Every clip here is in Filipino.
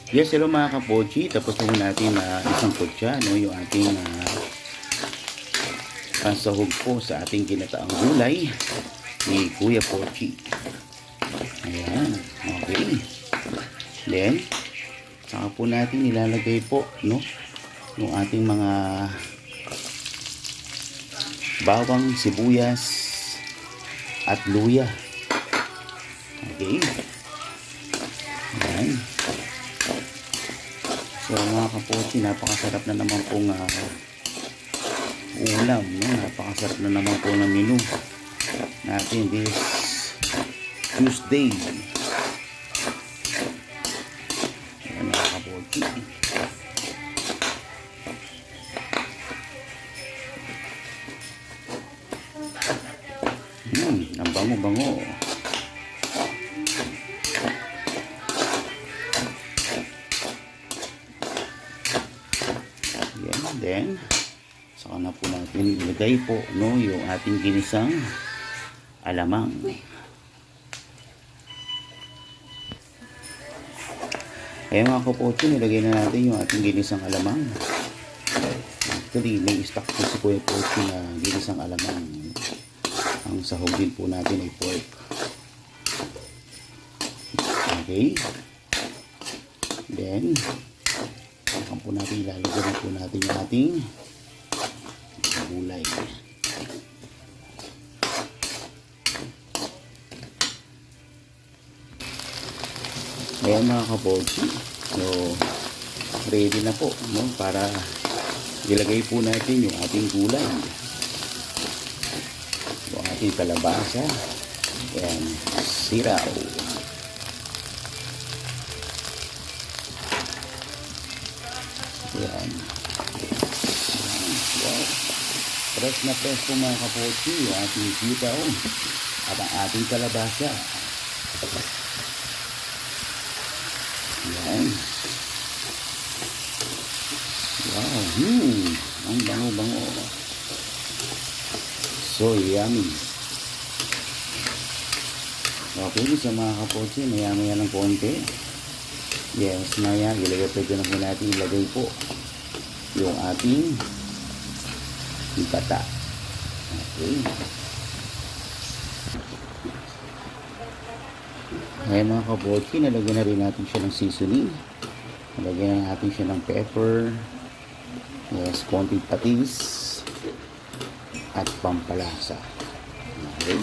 Yes, hello mga kapochi. Tapos po natin na isang kutsa, no, yung ating pansahog po sa ating ginataang gulay ni Kuya Pochi. Ayan, okay. Then, saka po natin ilalagay po, no, yung ating mga bawang, sibuyas, at luya. Okay. Ayan. So mga kapochi, napakasarap na naman pong ulam, no? Napakasarap na naman po ng menu natin this Tuesday. Ayan mga kapochi. Ang bango-bango. Then, saka na po natin ilagay po, no, yung ating ginisang alamang. Ayan mga kapochi, nilagay na natin yung ating ginisang alamang. Actually, may stock po si Kuya Pochi na ginisang alamang. Ang sahog din po natin ay pork. Okay. Then, saka po natin ilalagay po natin yung ating gulay. Ayan mga kapochi. So, ready na po, no, para ilagay po natin yung ating gulay. Yung ating kalabasa. Ayan, siraw. Ayan. Wow. Fresh na fresh po mga kapochi, yung ating sitaw at ang ating kalabasa. Ayan. Wow. Ang bango-bango. So yummy. Okay, sa mga kapochi, maya-maya ng konti. Yes, maya, pwede na po natin ilagay po yung ating gata. Okay. Ngayon mga kapochi, nalagyan na rin natin siya ng seasoning. Nalagyan natin siya ng pepper. Yes, konting patis. At pampalasa. Okay.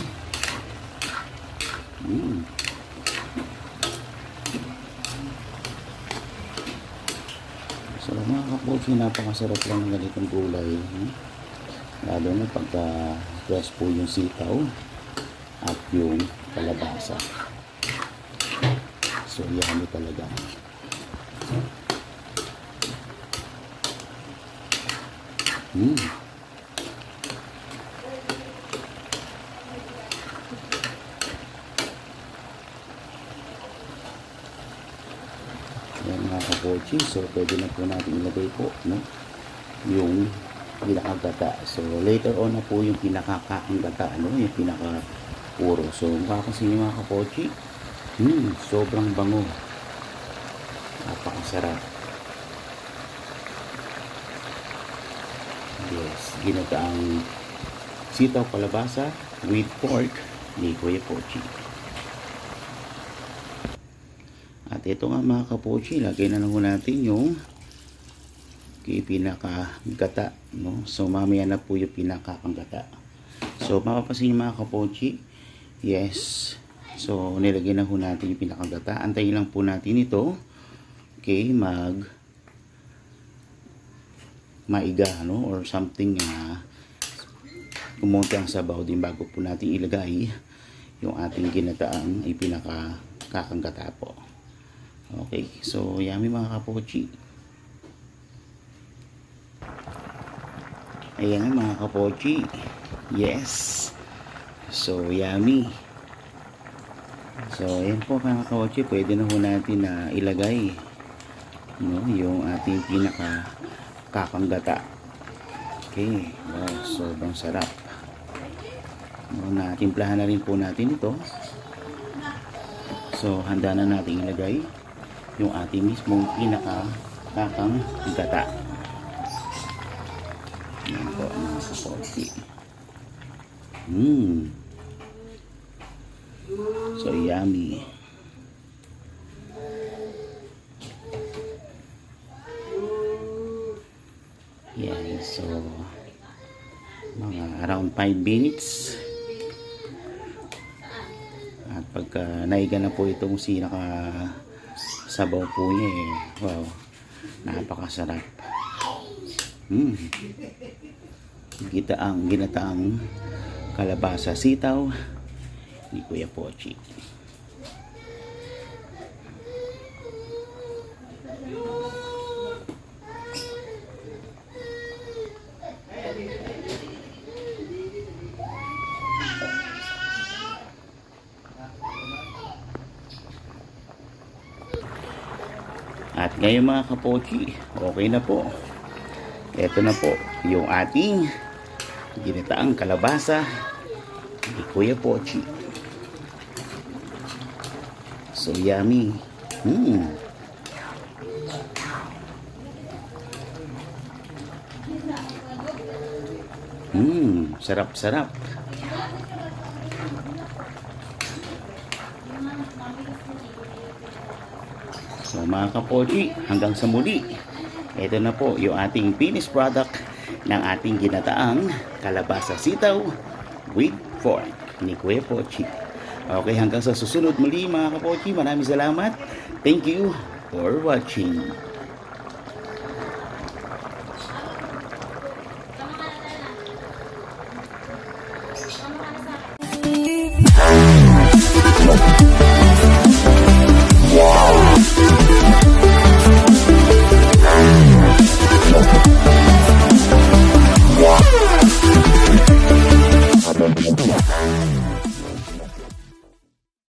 So mga kapochi, napakasarap lang ng ganitong gulay. Lalo na pagka fresh po yung sitaw at yung kalabasa. So yummy talaga. Ayan mga kapochi, so pwede na po natin ilagay po, no, yung pinakagata. So later on na po yung pinakakaang gata, no, yung pinaka-puro. So makakasin yung mga kapochi, sobrang bango, napakasarap. Yes, ginataang sitaw kalabasa with pork ni Kuya Pochi. At ito nga mga kapochi, lagay na lang natin yung pinakagata, no? So mamaya na po yung pinakakanggata. So mapapansin yung mga kapochi, yes, so nilagay na po natin yung pinakagata. Antayin lang po natin ito, okay, maiga, no, or something, kumunti ang sabaw din bago po natin ilagay yung ating ginataang ay pinakakakanggata po. Okay, so yummy mga kapochi. Ayan mga kapochi. Yes. So yummy. So ayan po mga kapochi, pwede na po natin na ilagay, no, yung ating pinakakakanggata. Okay, wow, sobrang sarap. Natimplahan na rin po natin ito. So handa na natin ilagay yung ating mismong pinakakakang gata. Yan po mga kapochi. So yummy. Yan, so mga around 5 minutes. At pagka naiga na po itong sabaw po niya wow, napakasarap. Ginataang kalabasa sitaw ni Kuya Pochi. At ngayon mga kapochi, okay na po. Ito na po yung ating ginataang kalabasa ni Kuya Pochi. So yummy. Sarap-sarap. So mga kapochi, hanggang sa muli. Ito na po yung ating finished product ng ating ginataang kalabasa sitaw with pork ni Kuya Pochi. Okay, hanggang sa susunod muli mga kapochi. Maraming salamat. Thank you for watching.